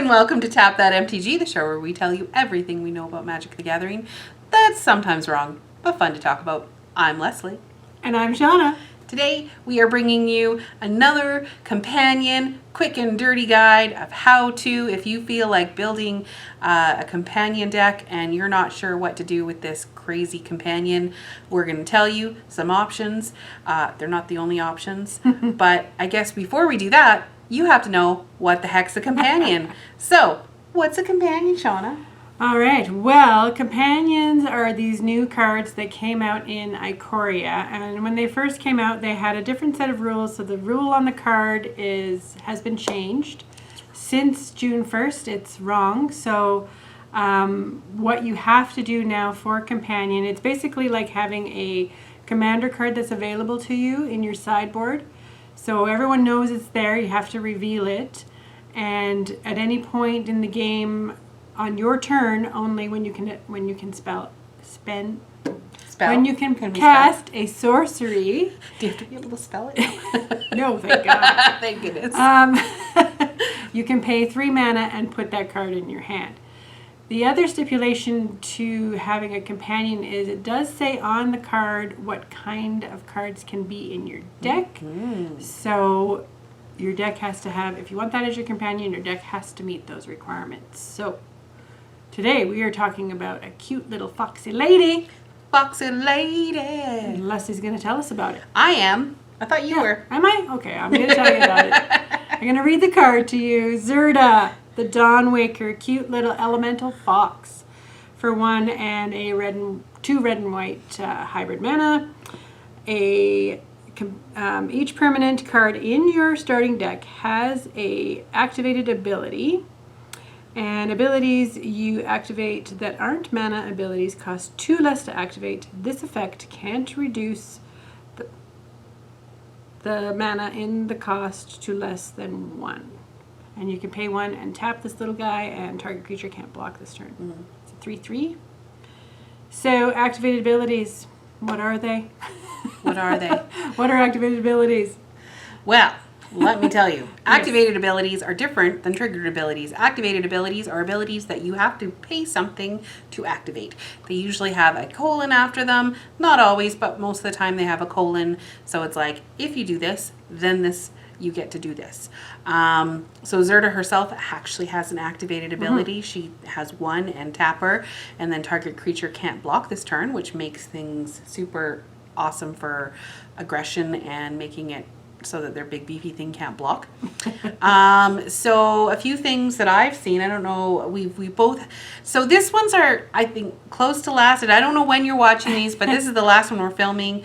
and welcome to Tap That MTG, the show where we tell you everything we know about Magic the Gathering that's sometimes wrong, but fun to talk about. I'm Leslie. And I'm Shauna. Today, we are bringing you another companion, quick and dirty guide of how to, if you feel like building a companion deck and you're not sure what to do with this crazy companion, we're going to tell you some options. They're not the only options, but I guess before we do that, you have to know what the heck's a companion. So, what's a companion, Shauna? All right. Well, companions are these new cards that came out in Ikoria, and when they first came out, they had a different set of rules. So the rule on the card has been changed since June 1st. It's wrong. So what you have to do now for companion, it's basically like having a commander card that's available to you in your sideboard. So everyone knows it's there. You have to reveal it, and at any point in the game on your turn, only when you can cast a sorcery. Do you have to be able to spell it? No, thank God. Thank goodness. You can pay 3 mana and put that card in your hand. The other stipulation to having a companion is it does say on the card what kind of cards can be in your deck. Mm-hmm. So your deck has to have, if you want that as your companion, your deck has to meet those requirements. So today we are talking about a cute little foxy lady. Foxy lady. And Leslie's going to tell us about it. I am. I thought you were. Am I? Okay, I'm going to tell you about it. I'm going to read the card to you. Zirda, the Dawn Waker, cute little elemental fox. For 1 and a 2 red and white hybrid mana. Each permanent card in your starting deck has a activated ability. And abilities you activate that aren't mana abilities cost 2 less to activate. This effect can't reduce the mana in the cost to less than 1. And you can pay 1 and tap this little guy, and target creature can't block this turn. Mm-hmm. It's a 3/3. So activated abilities, what are they? What are they? What are activated abilities? Well, let me tell you. Activated abilities are different than triggered abilities. Activated abilities are abilities that you have to pay something to activate. They usually have a colon after them. Not always, but most of the time they have a colon. So it's like, if you do this, then this, you get to do this. So Zirda herself actually has an activated ability. Mm-hmm. She has 1 and tap her, and then target creature can't block this turn, which makes things super awesome for aggression and making it so that their big beefy thing can't block. So a few things that I've seen, I don't know, we both, so this ones are, I think, close to last, and I don't know when you're watching these, but this is the last one we're filming.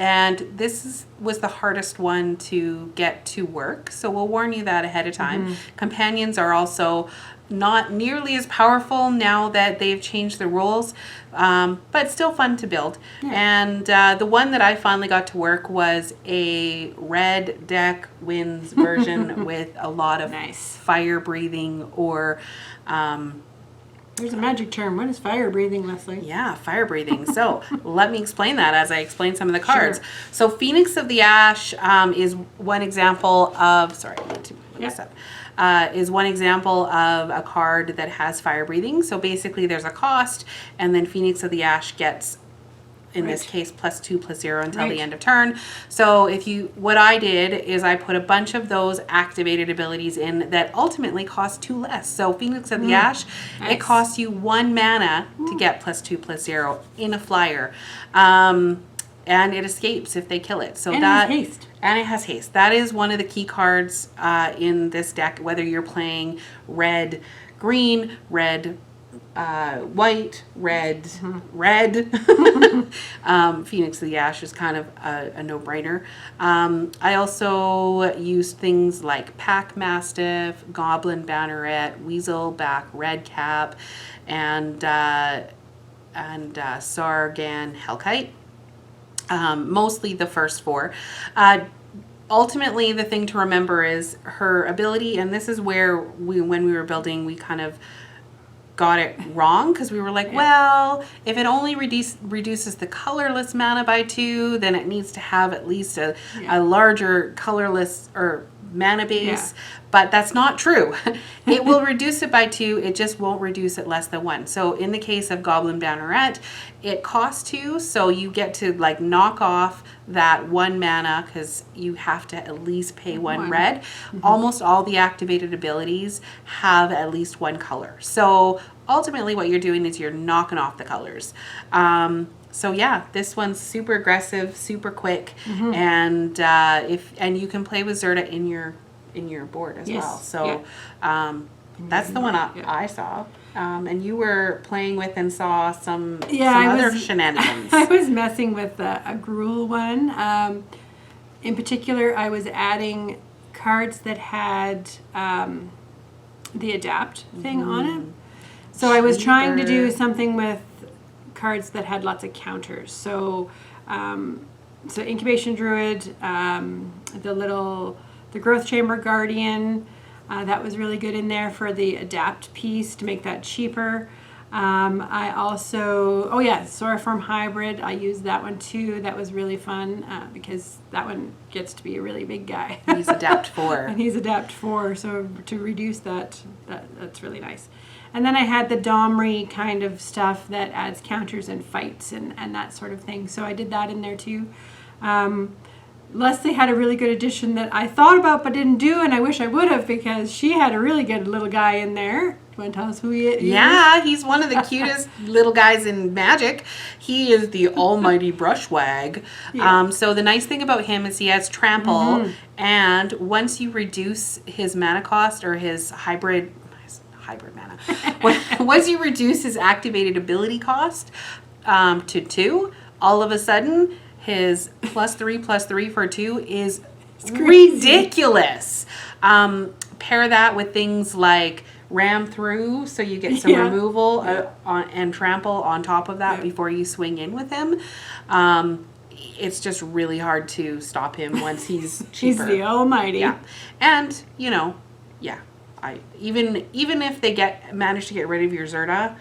And this was the hardest one to get to work, so we'll warn you that ahead of time. Mm-hmm. Companions are also not nearly as powerful now that they've changed the rules, but still fun to build. Yeah. And the one that I finally got to work was a red deck wins version with a lot of fire breathing or... There's a magic term. What is fire breathing, Leslie? Yeah, fire breathing. So let me explain that as I explain some of the cards. Sure. So Phoenix of the Ash is one example of... Sorry, I need to look this up. Is one example of a card that has fire breathing. So basically there's a cost, and then Phoenix of the Ash gets, in this case, +2/+0 until the end of turn. So what I did is I put a bunch of those activated abilities in that ultimately cost 2 less. So Phoenix of the Ash, it costs you 1 mana to get +2/+0 in a flyer. And it escapes if they kill it. So and it has haste. And it has haste. That is one of the key cards in this deck, whether you're playing red, green, red, white, red, red. Phoenix of the Ash is kind of a no-brainer. I also used things like Pack Mastiff, Goblin Banneret, Weaselback Redcap, and Sargan Hellkite. Mostly the first 4. Ultimately, the thing to remember is her ability, and this is where when we were building, we kind of got it wrong, because we were like, well, if it only reduces the colorless mana by 2, then it needs to have at least a larger colorless or mana base, Yeah. but that's not true. It will reduce it by 2, it just won't reduce it less than 1. So in the case of Goblin Banneret, it costs 2, so you get to like knock off that 1 mana because you have to at least pay 1 red. Almost all the activated abilities have at least 1 color. So ultimately what you're doing is you're knocking off the colors. So yeah, this one's super aggressive, super quick, and you can play with Zirda in your board as well. So that's the one I saw. And you were playing with and saw some other shenanigans. I was messing with a Gruul one. In particular, I was adding cards that had the adapt thing on it. So I was trying to do something with cards that had lots of counters. So Incubation Druid, the Growth Chamber Guardian, that was really good in there for the adapt piece to make that cheaper. I also, Soriform Hybrid, I used that one too. That was really fun because that one gets to be a really big guy. He's adapt 4. And he's adapt 4, so to reduce that's really nice. And then I had the Domri kind of stuff that adds counters and fights and that sort of thing. So I did that in there too. Leslie had a really good addition that I thought about but didn't do, and I wish I would have because she had a really good little guy in there. Do you want to tell us who he is? Yeah, he's one of the cutest little guys in Magic. He is the almighty Brushwag. Yeah. So the nice thing about him is he has Trample, and once you reduce his mana cost or his hybrid mana, once you reduce his activated ability cost to 2, all of a sudden his +3/+3 for 2 is ridiculous. Pair that with things like Ram Through, so you get some removal and trample on top of that before you swing in with him. It's just really hard to stop him once he's cheaper. He's the almighty. Yeah, and even if they manage to get rid of your Zirda,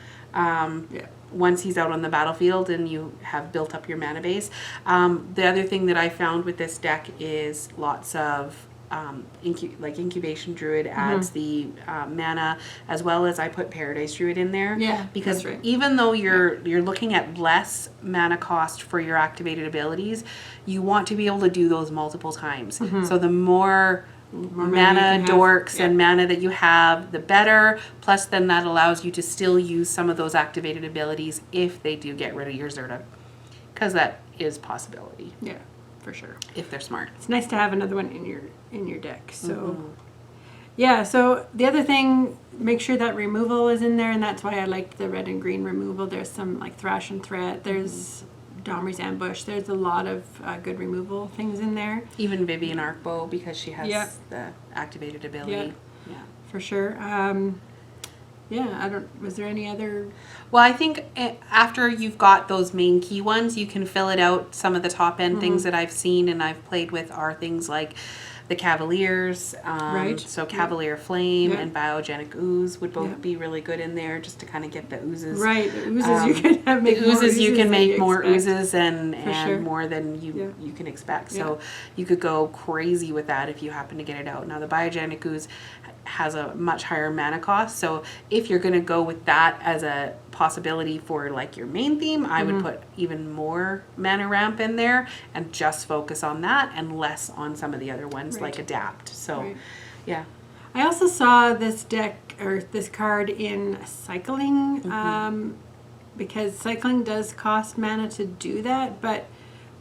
once he's out on the battlefield and you have built up your mana base. The other thing that I found with this deck is lots of Incubation Druid adds the mana, as well as I put Paradise Druid in there. Yeah, because that's right. even though you're looking at less mana cost for your activated abilities, you want to be able to do those multiple times. So the more mana dorks and mana that you have, the better. Plus then that allows you to still use some of those activated abilities if they do get rid of your Zirda, because that is possibility. Yeah, for sure. If they're smart. It's nice to have another one in your deck. So so the other thing, make sure that removal is in there, and that's why I liked the red and green removal. There's some like Thrash and Threat, there's Domri's Ambush, there's a lot of good removal things in there. Even Vivian Arcbow, because she has the activated ability. Yeah, for sure. Was there any other? Well, I think after you've got those main key ones, you can fill it out. Some of the top end things that I've seen and I've played with are things like the Cavaliers, so Cavalier Flame and Biogenic Ooze would both be really good in there, just to kind of get the oozes. Right, the oozes you can make more oozes. You can make more expect. oozes and sure. more than you can expect. So you could go crazy with that if you happen to get it out. Now the Biogenic Ooze has a much higher mana cost, so if you're going to go with that as a possibility for like your main theme, I would put even more mana ramp in there and just focus on that and less on some of the other ones like adapt. So yeah, I also saw this deck or this card in cycling, because cycling does cost mana to do that, but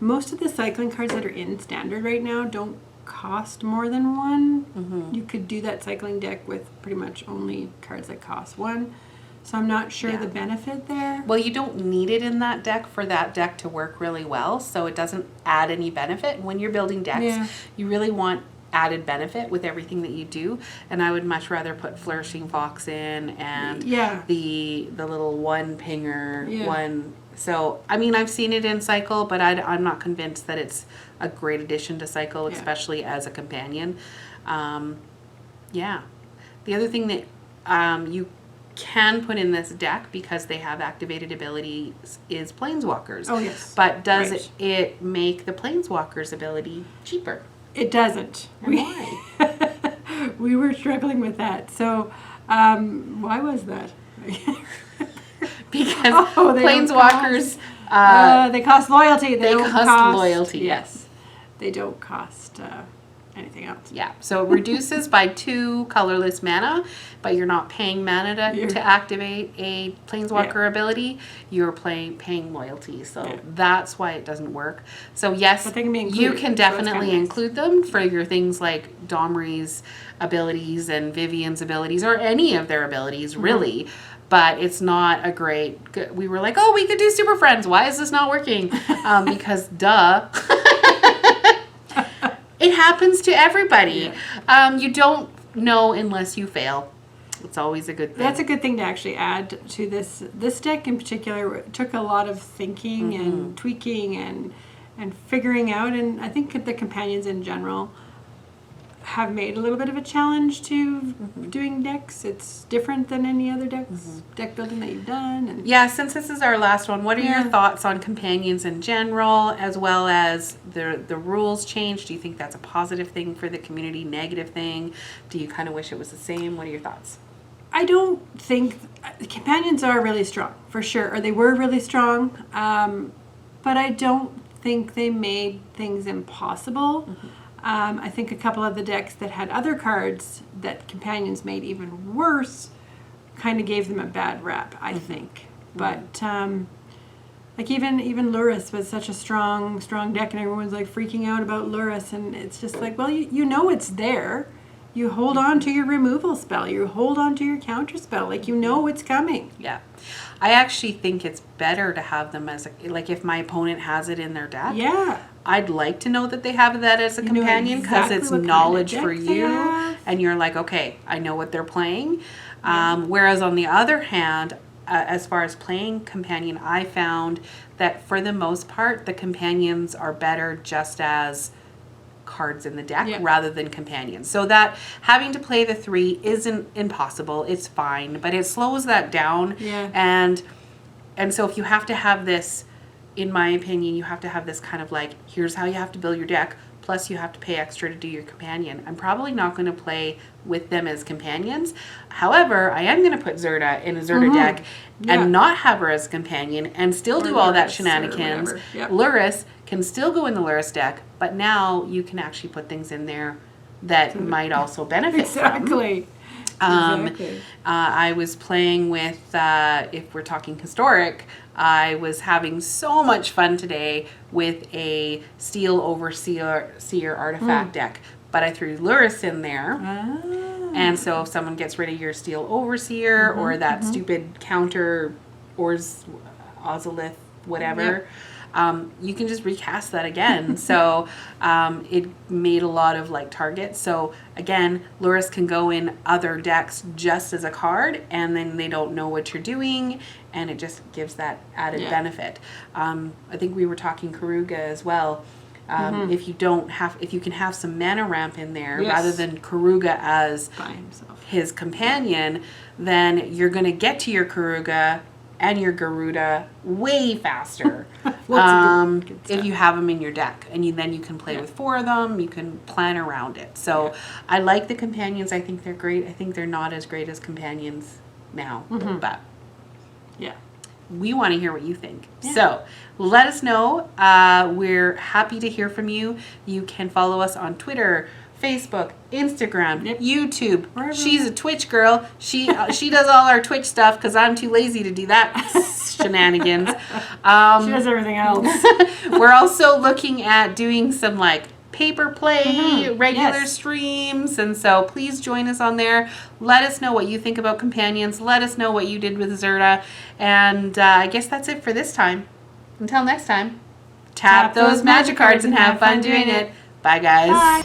most of the cycling cards that are in standard right now don't cost more than 1. You could do that cycling deck with pretty much only cards that cost 1. So I'm not sure the benefit there. Well, you don't need it in that deck for that deck to work really well, so it doesn't add any benefit. When you're building decks, you really want added benefit with everything that you do, and I would much rather put Flourishing Fox in and the little one pinger one. So I mean, I've seen it in Cycle, but I'm not convinced that it's a great addition to Cycle, especially as a companion. The other thing that you can put in this deck, because they have activated abilities, is Planeswalkers. Oh yes. But does it make the Planeswalkers ability cheaper? It doesn't. And why? we were struggling with that. So, why was that? Because they don't Planeswalkers, they cost loyalty. they don't cost loyalty. Yes, they don't cost anything else. yeah, so it reduces by 2 colorless mana, but you're not paying mana to activate a Planeswalker ability. You're paying loyalty, so that's why it doesn't work. So yes, But they can be you included, can so definitely it's kinda nice. include them for your things like Domri's abilities and Vivian's abilities, or any of their abilities, really. But it's not a great. We were like, oh, we could do Super Friends. Why is this not working? Because duh. It happens to everybody. You don't know unless you fail. It's always a good thing. That's a good thing to actually add to this. This deck in particular took a lot of thinking and tweaking and figuring out, and I think the companions in general have made a little bit of a challenge to doing decks. It's different than any other deck building that you've done. And yeah, since this is our last one, what are your thoughts on companions in general, as well as the rules change? Do you think that's a positive thing for the community, negative thing? Do you kind of wish it was the same? What are your thoughts? I don't think companions are really strong, for sure, or they were really strong, but I don't think they made things impossible. I think a couple of the decks that had other cards that companions made even worse kind of gave them a bad rap, I think. But like even Lurrus was such a strong deck, and everyone's like freaking out about Lurrus, and it's just like, well, you know it's there. You hold on to your removal spell. You hold on to your counter spell. Like, you know it's coming. Yeah. I actually think it's better to have them as like if my opponent has it in their deck. Yeah. I'd like to know that they have that as a You know companion, because exactly it's what kind of knowledge deck for they you, have. and you're like, okay, I know what they're playing. Whereas on the other hand, as far as playing companion, I found that for the most part, the companions are better just as cards in the deck rather than companions. So that having to play the 3 isn't impossible. It's fine, but it slows that down. Yeah. And so if you have to have this, in my opinion, you have to have this kind of like, here's how you have to build your deck, plus you have to pay extra to do your companion. I'm probably not going to play with them as companions. However, I am going to put Zirda in a Zirda deck and not have her as a companion and still do all that shenanigans. Lurrus can still go in the Lurrus deck, but now you can actually put things in there that might also benefit from. Exactly. I was playing with, if we're talking historic, I was having so much fun today with a Steel Overseer artifact deck, but I threw Lurrus in there. And so if someone gets rid of your Steel Overseer or that stupid counter or Ozolith, whatever, you can just recast that again. So it made a lot of like targets. So again, Lurrus can go in other decks just as a card, and then they don't know what you're doing, and it just gives that added benefit. I think we were talking Karuga as well. If you can have some mana ramp in there rather than Karuga as by himself, his companion, then you're going to get to your Karuga and your Garuda way faster if you have them in your deck, and then you can play with 4 of them. You can plan around it. So I like the companions. I think they're great. I think they're not as great as companions now, but we want to hear what you think. So let us know. We're happy to hear from you. You can follow us on Twitter, Facebook, Instagram, YouTube. Wherever. She's a Twitch girl. She does all our Twitch stuff because I'm too lazy to do that shenanigans. She does everything else. We're also looking at doing some like paper play regular streams, and so please join us on there. Let us know what you think about companions. Let us know what you did with Zirda, and I guess that's it for this time. Until next time, tap those magic cards and have fun doing it. Bye guys. Bye.